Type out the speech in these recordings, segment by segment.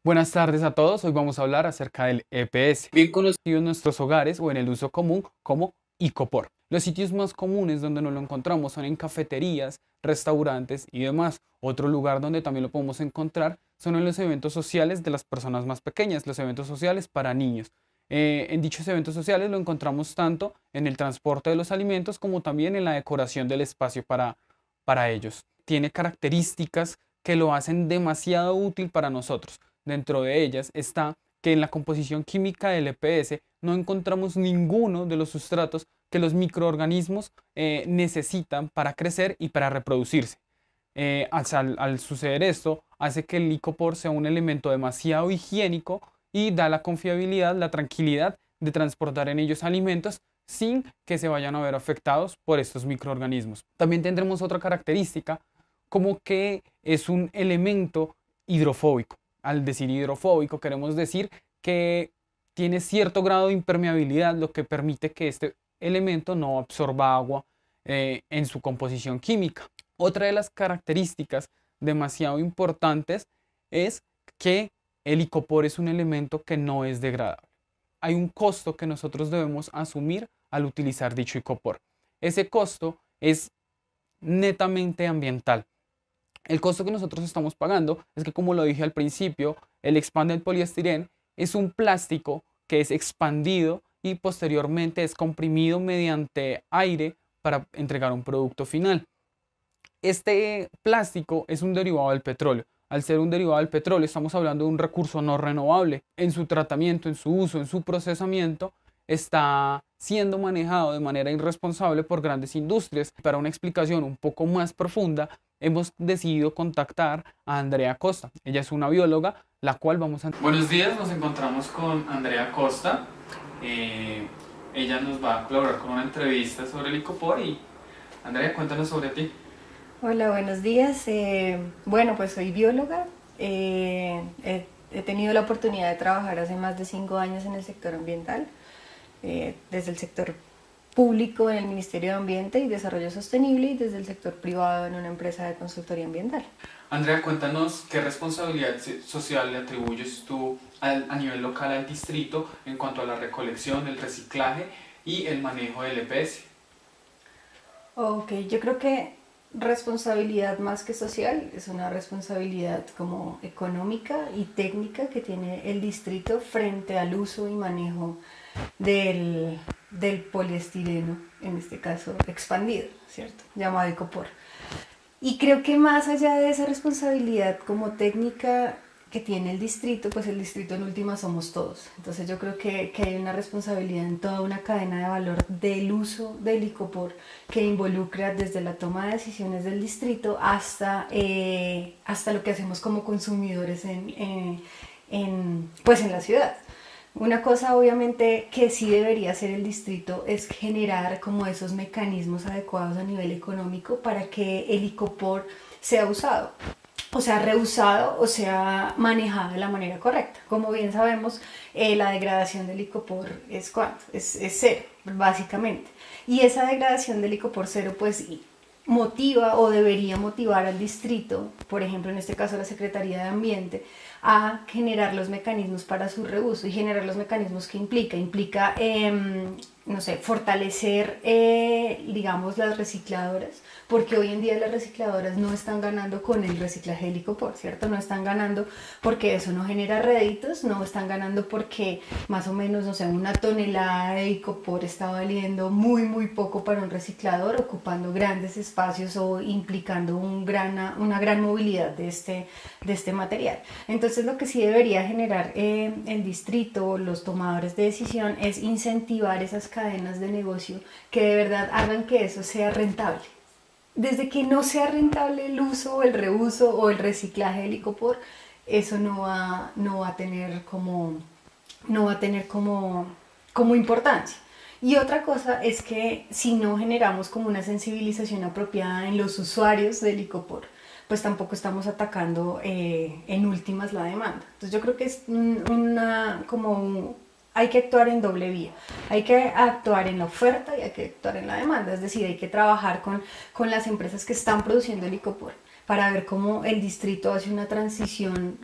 Buenas tardes a todos, hoy vamos a hablar acerca del EPS, bien conocido en nuestros hogares o en el uso común como icopor. Los sitios más comunes donde nos lo encontramos son en cafeterías, restaurantes y demás. Otro lugar donde también lo podemos encontrar son en los eventos sociales de las personas más pequeñas, los eventos sociales para niños. En dichos eventos sociales lo encontramos tanto en el transporte de los alimentos como también en la decoración del espacio para ellos. Tiene características que lo hacen demasiado útil para nosotros. Dentro de ellas está que en la composición química del EPS no encontramos ninguno de los sustratos que los microorganismos necesitan para crecer y para reproducirse. Al suceder esto, hace que el licopor sea un elemento demasiado higiénico y da la confiabilidad, la tranquilidad de transportar en ellos alimentos sin que se vayan a ver afectados por estos microorganismos. También tendremos otra característica como que es un elemento hidrofóbico. Al decir hidrofóbico queremos decir que tiene cierto grado de impermeabilidad, lo que permite que este elemento no absorba agua en su composición química. Otra de las características demasiado importantes es que el icopor es un elemento que no es degradable. Hay un costo que nosotros debemos asumir al utilizar dicho icopor. Ese costo es netamente ambiental. El costo que nosotros estamos pagando es que, como lo dije al principio, el expanded poliestireno es un plástico que es expandido y posteriormente es comprimido mediante aire para entregar un producto final. Este plástico es un derivado del petróleo. Al ser un derivado del petróleo, estamos hablando de un recurso no renovable. En su tratamiento, en su uso, en su procesamiento, está siendo manejado de manera irresponsable por grandes industrias. Para una explicación un poco más profunda, hemos decidido contactar a Andrea Costa. Ella es una bióloga, la cual vamos a... Buenos días, nos encontramos con Andrea Costa. Eh, Ella nos va a colaborar con una entrevista sobre el icopor y Andrea, cuéntanos sobre ti. Hola, buenos días. Bueno, pues soy bióloga. He tenido la oportunidad de trabajar hace más de 5 años en el sector ambiental, desde el sector público en el Ministerio de Ambiente y Desarrollo Sostenible y desde el sector privado en una empresa de consultoría ambiental. Andrea, cuéntanos qué responsabilidad social le atribuyes tú a nivel local al distrito en cuanto a la recolección, el reciclaje y el manejo del EPS. Ok, yo creo que responsabilidad más que social es una responsabilidad como económica y técnica que tiene el distrito frente al uso y manejo del poliestireno, en este caso expandido, ¿cierto? Llamado icopor. Y creo que más allá de esa responsabilidad como técnica que tiene el distrito, pues el distrito en última somos todos. Entonces yo creo que hay una responsabilidad en toda una cadena de valor del uso del icopor que involucra desde la toma de decisiones del distrito hasta lo que hacemos como consumidores pues en la ciudad. Una cosa obviamente que sí debería hacer el distrito es generar como esos mecanismos adecuados a nivel económico para que el icopor sea usado, o sea reusado o sea manejado de la manera correcta. Como bien sabemos, la degradación del icopor es ¿cuánto? Es cero, básicamente. Y esa degradación del icopor cero pues motiva o debería motivar al distrito, por ejemplo en este caso la Secretaría de Ambiente, a generar los mecanismos para su reuso y generar los mecanismos que implica no sé, fortalecer, digamos, las recicladoras, porque hoy en día las recicladoras no están ganando con el reciclaje del icopor, ¿cierto? No están ganando porque eso no genera réditos, no están ganando porque más o menos, no sé, una tonelada de icopor está valiendo muy poco para un reciclador, ocupando grandes espacios o implicando una gran movilidad de este material. Entonces lo que sí debería generar el distrito, los tomadores de decisión, es incentivar esas cadenas de negocio que de verdad hagan que eso sea rentable. Desde que no sea rentable el uso, el reuso o el reciclaje del icopor, eso no va a tener como importancia. Y otra cosa es que si no generamos como una sensibilización apropiada en los usuarios del icopor, pues tampoco estamos atacando en últimas la demanda. Entonces yo creo que es hay que actuar en doble vía. Hay que actuar en la oferta y hay que actuar en la demanda. Es decir, hay que trabajar con las empresas que están produciendo el icopor, para ver cómo el distrito hace una transición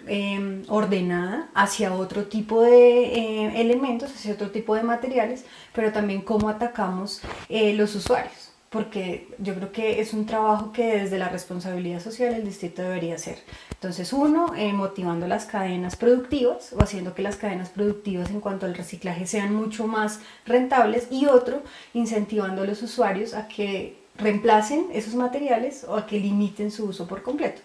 ordenada hacia otro tipo de elementos, hacia otro tipo de materiales, pero también cómo atacamos los usuarios. Porque yo creo que es un trabajo que desde la responsabilidad social el distrito debería hacer. Entonces, uno, motivando las cadenas productivas o haciendo que las cadenas productivas en cuanto al reciclaje sean mucho más rentables, y otro, incentivando a los usuarios a que reemplacen esos materiales o a que limiten su uso por completo.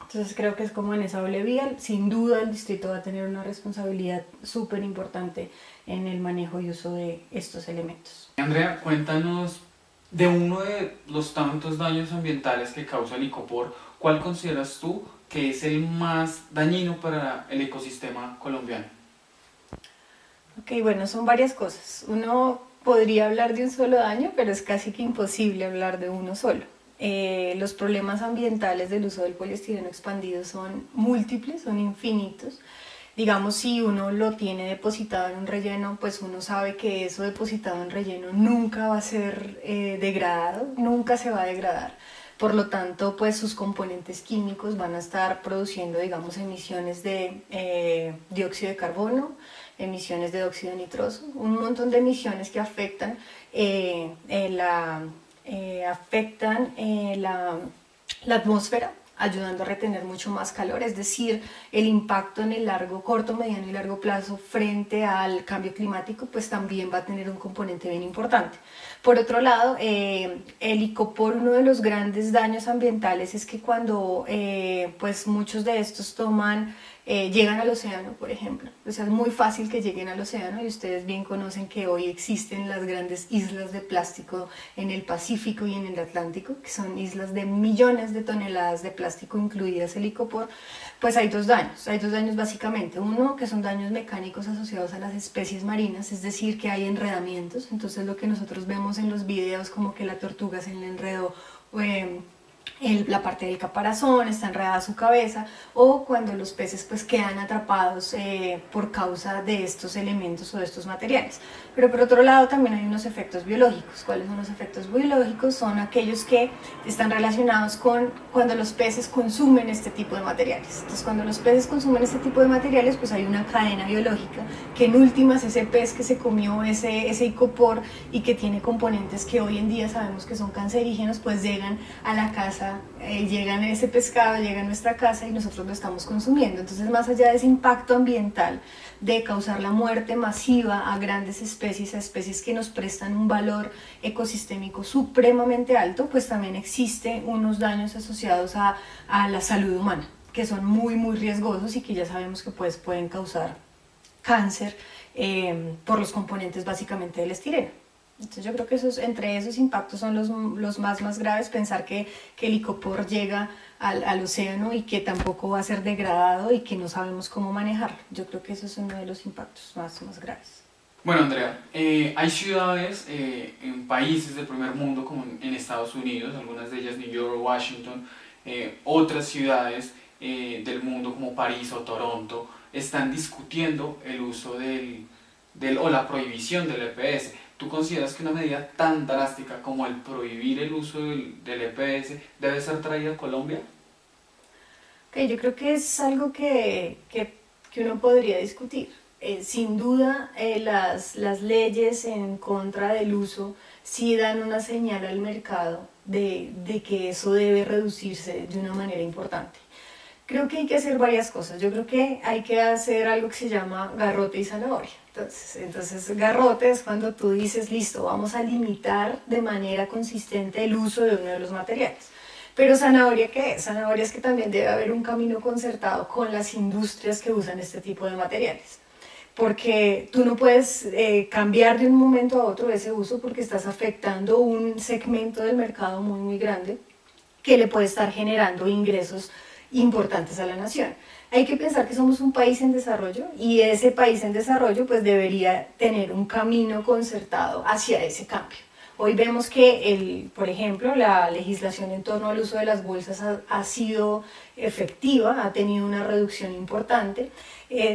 Entonces creo que es como en esa doble vía. Sin duda el distrito va a tener una responsabilidad súper importante en el manejo y uso de estos elementos. Andrea, cuéntanos de uno de los tantos daños ambientales que causa el icopor, ¿cuál consideras tú que es el más dañino para el ecosistema colombiano? Ok, bueno, son varias cosas. Uno podría hablar de un solo daño, pero es casi que imposible hablar de uno solo. Los problemas ambientales del uso del poliestireno expandido son múltiples, son infinitos. Digamos, si uno lo tiene depositado en un relleno, pues uno sabe que eso depositado en relleno nunca va a ser degradado, nunca se va a degradar. Por lo tanto, pues sus componentes químicos van a estar produciendo, digamos, emisiones de dióxido de carbono, emisiones de óxido nitroso, un montón de emisiones que afectan la atmósfera, ayudando a retener mucho más calor, es decir, el impacto en el corto, mediano y largo plazo frente al cambio climático, pues también va a tener un componente bien importante. Por otro lado, el icopor, uno de los grandes daños ambientales es que cuando pues muchos de estos llegan al océano, por ejemplo. O sea, es muy fácil que lleguen al océano, y ustedes bien conocen que hoy existen las grandes islas de plástico en el Pacífico y en el Atlántico, que son islas de millones de toneladas de plástico, incluidas el icopor. Pues hay dos daños básicamente. Uno, que son daños mecánicos asociados a las especies marinas, es decir, que hay enredamientos. Entonces lo que nosotros vemos en los videos, como que la tortuga se le enredó la parte del caparazón, está enredada su cabeza, o cuando los peces pues quedan atrapados por causa de estos elementos o de estos materiales. Pero por otro lado también hay unos efectos biológicos. ¿Cuáles son los efectos biológicos? Son aquellos que están relacionados con cuando los peces consumen este tipo de materiales. Entonces, cuando los peces consumen este tipo de materiales, pues hay una cadena biológica que en últimas ese pez que se comió ese icopor y que tiene componentes que hoy en día sabemos que son cancerígenos, pues llegan a la casa, llegan ese pescado, llega a nuestra casa y nosotros lo estamos consumiendo. Entonces, más allá de ese impacto ambiental de causar la muerte masiva a grandes especies, a especies que nos prestan un valor ecosistémico supremamente alto, pues también existen unos daños asociados a la salud humana, que son muy, muy riesgosos y que ya sabemos que pues pueden causar cáncer por los componentes básicamente del estireno. Entonces yo creo que entre esos impactos son los más graves. Pensar que el icopor llega al océano y que tampoco va a ser degradado y que no sabemos cómo manejarlo. Yo creo que eso es uno de los impactos más graves. Bueno, Andrea, hay ciudades en países del primer mundo, como en Estados Unidos, algunas de ellas New York, Washington, otras ciudades del mundo como París o Toronto, están discutiendo el uso o la prohibición del EPS. ¿Tú consideras que una medida tan drástica como el prohibir el uso del EPS debe ser traída a Colombia? Okay, yo creo que es algo que uno podría discutir. Sin duda, las leyes en contra del uso sí dan una señal al mercado de que eso debe reducirse de una manera importante. Creo que hay que hacer varias cosas. Yo creo que hay que hacer algo que se llama garrote y zanahoria. Entonces garrote es cuando tú dices, listo, vamos a limitar de manera consistente el uso de uno de los materiales. Pero zanahoria, ¿qué es? Zanahoria es que también debe haber un camino concertado con las industrias que usan este tipo de materiales. Porque tú no puedes cambiar de un momento a otro ese uso, porque estás afectando un segmento del mercado muy, muy grande que le puede estar generando ingresos importantes a la nación. Hay que pensar que somos un país en desarrollo, y ese país en desarrollo pues debería tener un camino concertado hacia ese cambio. Hoy vemos que, por ejemplo, la legislación en torno al uso de las bolsas ha sido efectiva, ha tenido una reducción importante.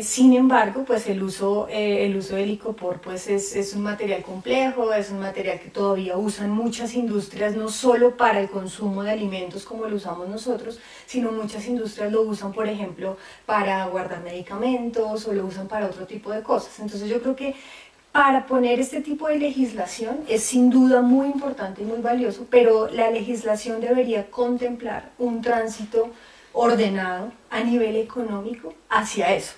Sin embargo, pues el uso del icopor pues es un material complejo, es un material que todavía usan muchas industrias, no solo para el consumo de alimentos como lo usamos nosotros, sino muchas industrias lo usan, por ejemplo, para guardar medicamentos o lo usan para otro tipo de cosas. Entonces yo creo que para poner este tipo de legislación es sin duda muy importante y muy valioso, pero la legislación debería contemplar un tránsito ordenado a nivel económico hacia eso.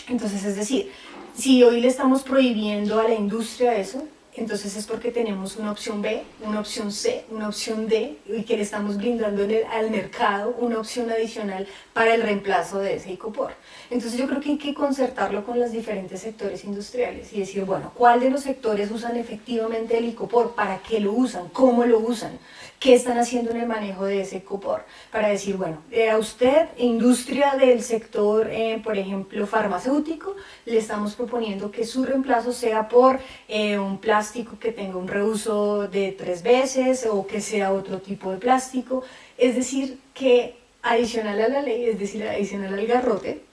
Entonces, es decir, si hoy le estamos prohibiendo a la industria eso, entonces es porque tenemos una opción B, una opción C, una opción D, y que le estamos brindando al mercado una opción adicional para el reemplazo de ese icopor. Entonces yo creo que hay que concertarlo con los diferentes sectores industriales y decir, bueno, ¿cuál de los sectores usan efectivamente el icopor? ¿Para qué lo usan? ¿Cómo lo usan? ¿Qué están haciendo en el manejo de ese icopor? Para decir, bueno, a usted, industria del sector, por ejemplo, farmacéutico, le estamos proponiendo que su reemplazo sea por un plástico que tenga un reuso de 3 veces o que sea otro tipo de plástico. Es decir, que adicional a la ley, es decir, adicional al garrote,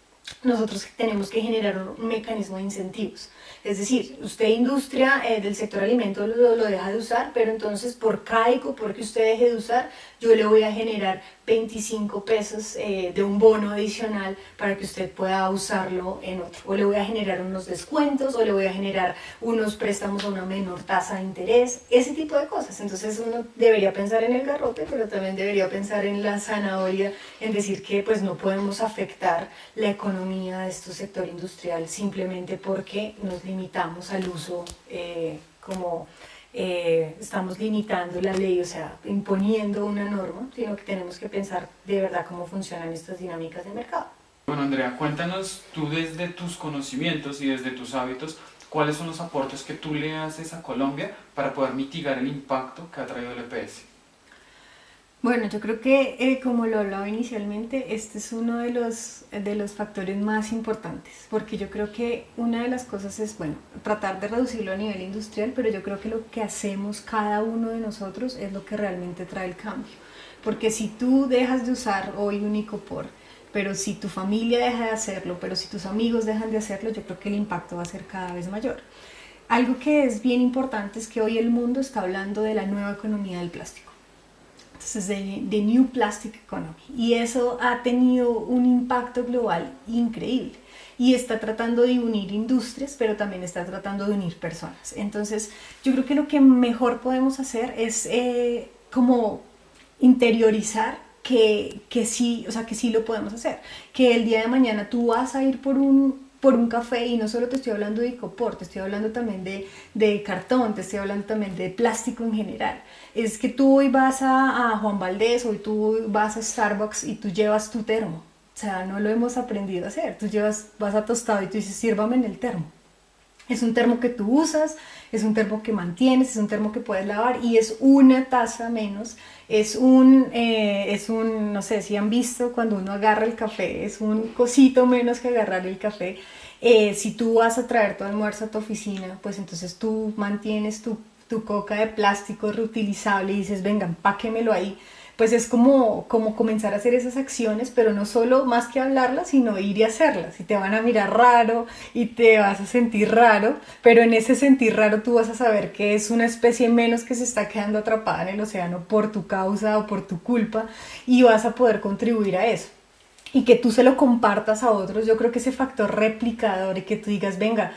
nosotros tenemos que generar un mecanismo de incentivos. Es decir, usted industria del sector alimento lo deja de usar, pero entonces por cada icopor que usted deje de usar, yo le voy a generar 25 pesos de un bono adicional para que usted pueda usarlo en otro. O le voy a generar unos descuentos, o le voy a generar unos préstamos a una menor tasa de interés, ese tipo de cosas. Entonces uno debería pensar en el garrote, pero también debería pensar en la zanahoria, en decir que pues no podemos afectar la economía de este sector industrial simplemente porque nos limitamos al uso estamos limitando la ley, o sea, imponiendo una norma, sino que tenemos que pensar de verdad cómo funcionan estas dinámicas de mercado. Bueno, Andrea, cuéntanos tú desde tus conocimientos y desde tus hábitos, ¿cuáles son los aportes que tú le haces a Colombia para poder mitigar el impacto que ha traído el EPS? Bueno, yo creo que como lo hablaba inicialmente, este es uno de los factores más importantes, porque yo creo que una de las cosas es, bueno, tratar de reducirlo a nivel industrial, pero yo creo que lo que hacemos cada uno de nosotros es lo que realmente trae el cambio. Porque si tú dejas de usar hoy un icopor, pero si tu familia deja de hacerlo, pero si tus amigos dejan de hacerlo, yo creo que el impacto va a ser cada vez mayor. Algo que es bien importante es que hoy el mundo está hablando de la nueva economía del plástico. Entonces, de New Plastic Economy. Y eso ha tenido un impacto global increíble. Y está tratando de unir industrias, pero también está tratando de unir personas. Entonces, yo creo que lo que mejor podemos hacer es como interiorizar que sí, o sea, que sí lo podemos hacer. Que el día de mañana tú vas a ir por un café, y no solo te estoy hablando de icopor, te estoy hablando también de cartón, te estoy hablando también de plástico en general. Es que tú hoy vas a Juan Valdez, hoy tú vas a Starbucks y tú llevas tu termo. O sea, no lo hemos aprendido a hacer. Tú vas a Tostado y tú dices, sírvame en el termo. Es un termo que tú usas, es un termo que mantienes, es un termo que puedes lavar y es una taza menos, es un, no sé si han visto cuando uno agarra el café, es un cosito menos que agarrar el café. Si tú vas a traer tu almuerzo a tu oficina, pues entonces tú mantienes tu coca de plástico reutilizable y dices, venga, empáquemelo ahí. Pues es como comenzar a hacer esas acciones, pero no solo más que hablarlas, sino ir y hacerlas. Y te van a mirar raro y te vas a sentir raro, pero en ese sentir raro tú vas a saber que es una especie menos que se está quedando atrapada en el océano por tu causa o por tu culpa y vas a poder contribuir a eso. Y que tú se lo compartas a otros, yo creo que ese factor replicador y que tú digas, venga,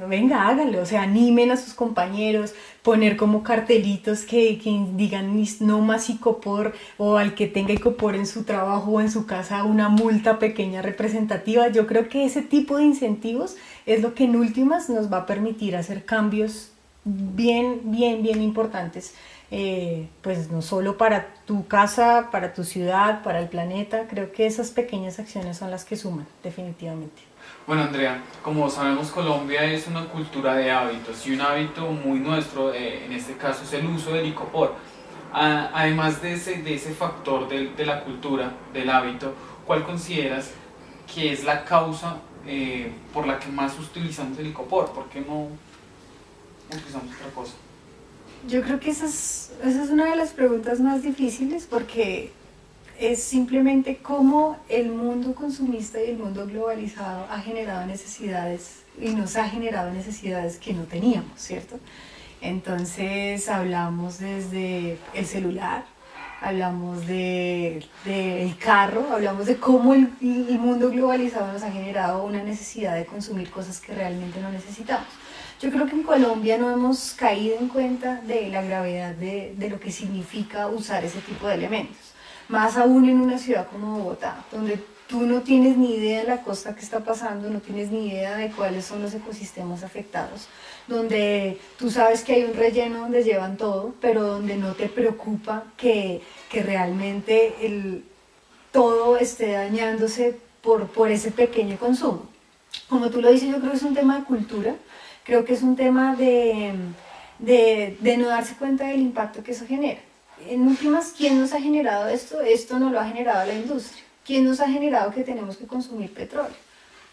venga, hágalo, o sea, animen a sus compañeros, poner como cartelitos que digan no más icopor, o al que tenga icopor en su trabajo o en su casa una multa pequeña representativa. Yo creo que ese tipo de incentivos es lo que en últimas nos va a permitir hacer cambios bien importantes. Pues no solo para tu casa, para tu ciudad, para el planeta, creo que esas pequeñas acciones son las que suman, definitivamente. Bueno, Andrea, como sabemos, Colombia es una cultura de hábitos y un hábito muy nuestro, en este caso, es el uso del icopor. Además de ese factor de la cultura, del hábito, ¿cuál consideras que es la causa por la que más utilizamos el icopor? ¿Por qué no utilizamos otra cosa? Yo creo que esa es una de las preguntas más difíciles porque es simplemente cómo el mundo consumista y el mundo globalizado ha generado necesidades y nos ha generado necesidades que no teníamos, ¿cierto? Entonces hablamos desde el celular, hablamos del carro, hablamos de cómo el mundo globalizado nos ha generado una necesidad de consumir cosas que realmente no necesitamos. Yo creo que en Colombia no hemos caído en cuenta de la gravedad de lo que significa usar ese tipo de elementos. Más aún en una ciudad como Bogotá, donde tú no tienes ni idea de la costa que está pasando, no tienes ni idea de cuáles son los ecosistemas afectados, donde tú sabes que hay un relleno donde llevan todo, pero donde no te preocupa que realmente todo esté dañándose por ese pequeño consumo. Como tú lo dices, yo creo que es un tema de cultura, creo que es un tema de no darse cuenta del impacto que eso genera. En últimas, ¿quién nos ha generado esto? Esto no lo ha generado la industria. ¿Quién nos ha generado que tenemos que consumir petróleo?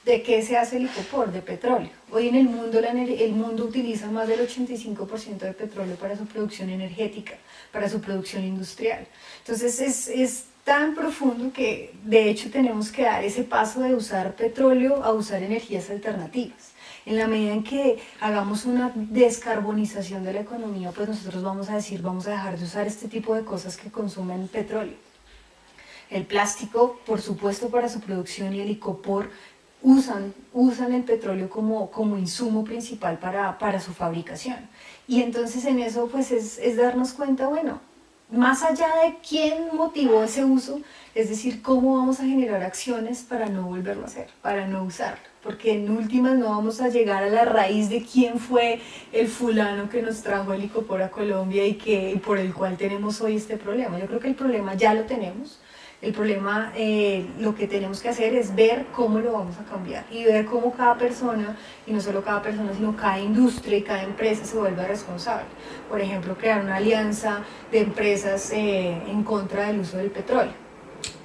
¿De qué se hace el licopor? De petróleo. Hoy en el mundo utiliza más del 85% de petróleo para su producción energética, para su producción industrial. Entonces es tan profundo que de hecho tenemos que dar ese paso de usar petróleo a usar energías alternativas. En la medida en que hagamos una descarbonización de la economía, pues nosotros vamos a decir, vamos a dejar de usar este tipo de cosas que consumen petróleo. El plástico, por supuesto, para su producción y el icopor usan el petróleo como insumo principal para su fabricación. Y entonces en eso pues es darnos cuenta, bueno, más allá de quién motivó ese uso, es decir, cómo vamos a generar acciones para no volverlo a hacer, para no usarlo. Porque en últimas no vamos a llegar a la raíz de quién fue el fulano que nos trajo el licopor a Colombia y por el cual tenemos hoy este problema. Yo creo que el problema ya lo tenemos. El problema, lo que tenemos que hacer es ver cómo lo vamos a cambiar y ver cómo cada persona, y no solo cada persona, sino cada industria y cada empresa se vuelve responsable. Por ejemplo, crear una alianza de empresas en contra del uso del petróleo.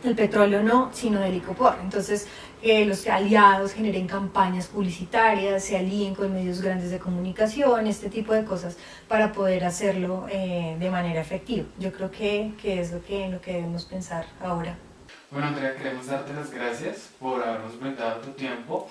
El petróleo no, sino del icopor. Entonces, los aliados generen campañas publicitarias, se alíen con medios grandes de comunicación, este tipo de cosas para poder hacerlo de manera efectiva. Yo creo que es lo que debemos pensar ahora. Bueno, Andrea, queremos darte las gracias por habernos brindado tu tiempo.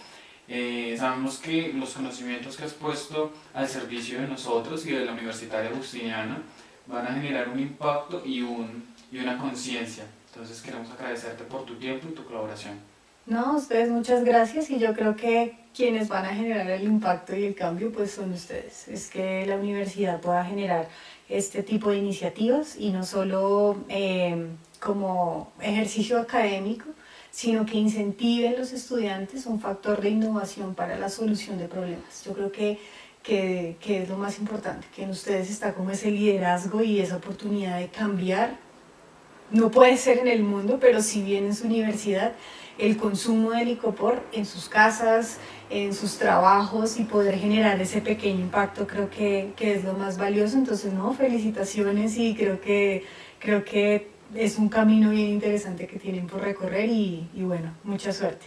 Sabemos que los conocimientos que has puesto al servicio de nosotros y de la Universitaria Agustiniana van a generar un impacto y una conciencia. Entonces queremos agradecerte por tu tiempo y tu colaboración. No, a ustedes muchas gracias y yo creo que quienes van a generar el impacto y el cambio pues son ustedes. Es que la universidad pueda generar este tipo de iniciativas y no solo como ejercicio académico, sino que incentiven a los estudiantes un factor de innovación para la solución de problemas. Yo creo que es lo más importante, que en ustedes está como ese liderazgo y esa oportunidad de cambiar. No puede ser en el mundo, pero si bien en su universidad, el consumo del licopor en sus casas, en sus trabajos y poder generar ese pequeño impacto creo que es lo más valioso. Entonces, no, felicitaciones y creo que es un camino bien interesante que tienen por recorrer y bueno, mucha suerte.